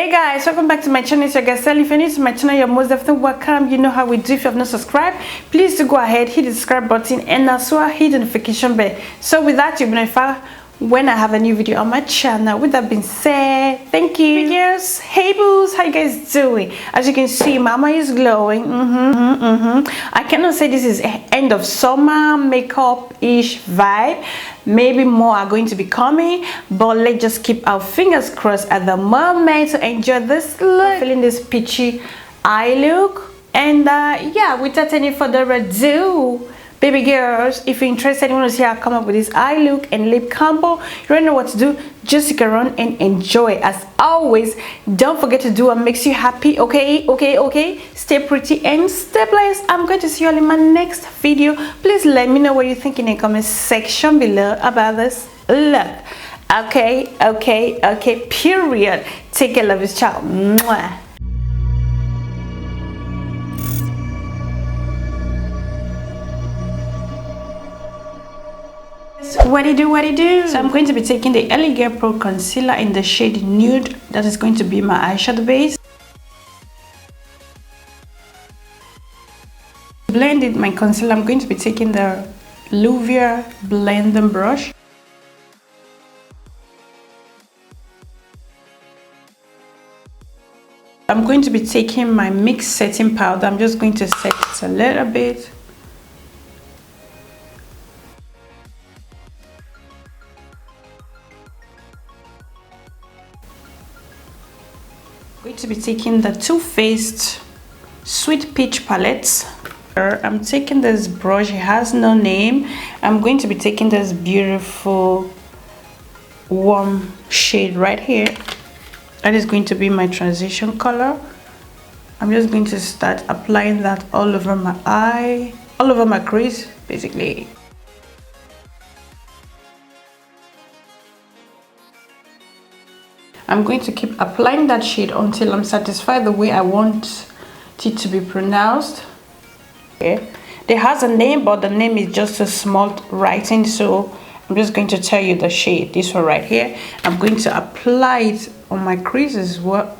Hey guys, welcome back to my channel. It's your girl Selin. If you're new to my channel, you're most definitely welcome. You know how we do. If you have not subscribed, please do go ahead, hit the subscribe button and also hit the notification bell, so with that you'll be notified when I have a new video on my channel. With that being said, thank you. Girls, hey boos, how you guys doing? As you can see, mama is glowing. I cannot say this is end of summer makeup ish vibe. Maybe more are going to be coming, but let's just keep our fingers crossed at the moment to enjoy this look. Feeling this peachy eye look, and yeah, without any further ado, baby girls, if you're interested, you want to see how I come up with this eye look and lip combo, you already know what to do. Just stick around and enjoy. As always, don't forget to do what makes you happy. Okay, stay pretty and stay blessed. I'm going to see you all in my next video. Please let me know what you think in the comment section below about this look. Okay, period. Take care, love you, ciao. Mwah. What it do? So I'm going to be taking the L.agirl Pro Concealer in the shade Nude. That is going to be my eyeshadow base. To blend it, my concealer, I'm going to be taking the Beautyartist blending brush. I'm going to be taking my mixed setting powder. I'm just going to set it a little bit. I'm going to be taking the Toofaced Sweet Peach palette. I'm taking this brush, it has no name. I'm going to be taking this beautiful warm shade right here. That is going to be my transition color. I'm just going to start applying that all over my eye, all over my crease basically. I'm going to keep applying that shade until I'm satisfied the way I want it to be pronounced. Okay. There has a name, but the name is just a small writing, so I'm just going to tell you the shade. This one right here. I'm going to apply it on my crease as well.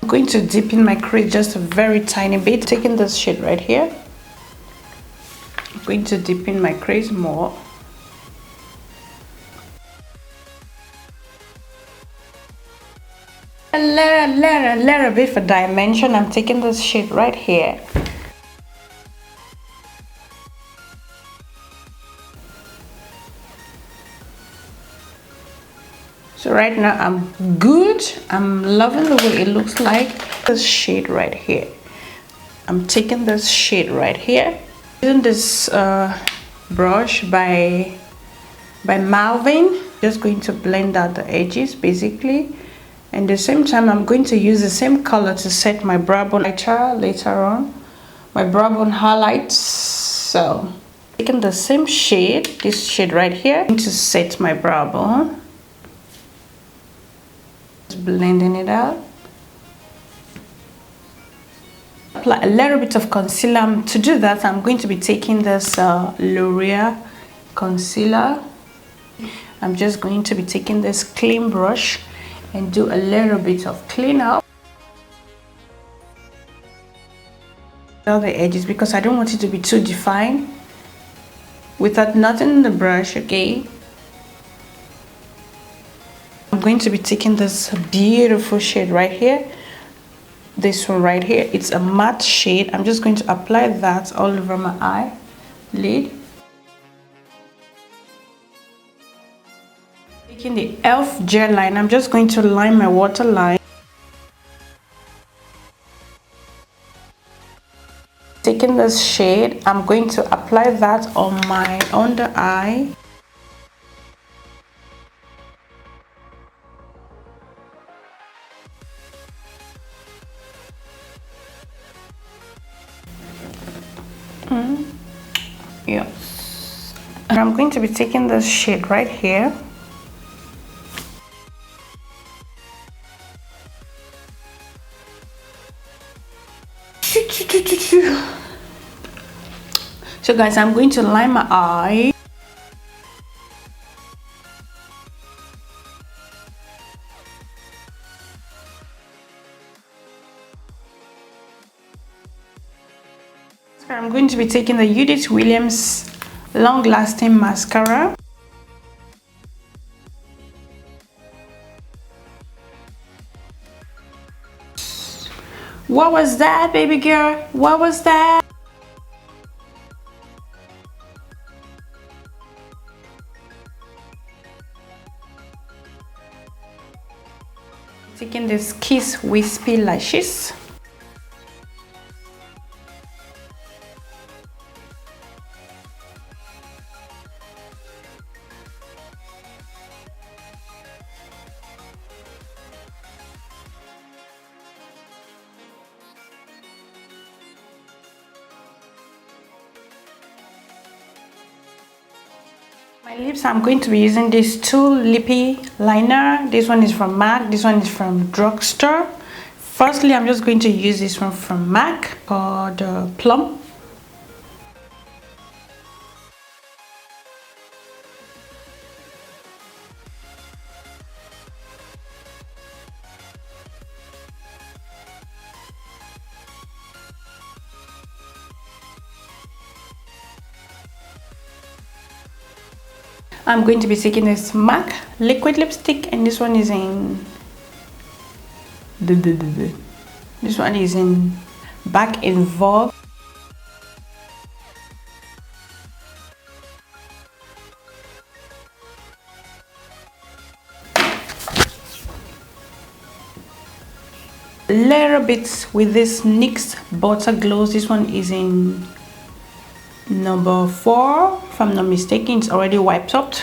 I'm going to dip in my crease just a very tiny bit. Taking this shade right here. I'm going to dip in my crease more. A little bit for dimension. I'm taking this shade right here. So right now I'm good. I'm loving the way it looks like. This shade right here. I'm taking this shade right here. Using this brush by Malvin, just going to blend out the edges basically, and at the same time I'm going to use the same color to set my brow bone later on, my brow bone highlights. So taking the same shade, this shade right here, I'm going to set my brow bone, just blending it out. Apply a little bit of concealer. To do that, I'm going to be taking this L'Oreal concealer. I'm just going to be taking this clean brush and do a little bit of clean up all the edges, because I don't want it to be too defined without nothing in the brush. Okay, I'm going to be taking this beautiful shade right here. This one right here, it's a matte shade. I'm just going to apply that all over my eyelid. Taking the L.agirl line, I'm just going to line my waterline. Taking this shade, I'm going to apply that on my under eye. Yes, and I'm going to be taking this shade right here. So guys, I'm going to line my eye. I'm going to be taking the Edith Williams Long Lasting Mascara. What was that, baby girl? What was that? Taking this Kiss Wispy Lashes. My lips, I'm going to be using this two lippy liner. This one is from MAC, this one is from Drugstore. Firstly, I'm just going to use this one from MAC called Plum. I'm going to be taking this MAC liquid lipstick, and this one is in Back in Vogue. Little bits with this NYX Butter Gloss. This one is in number 4, if I'm not mistaken. It's already wiped up.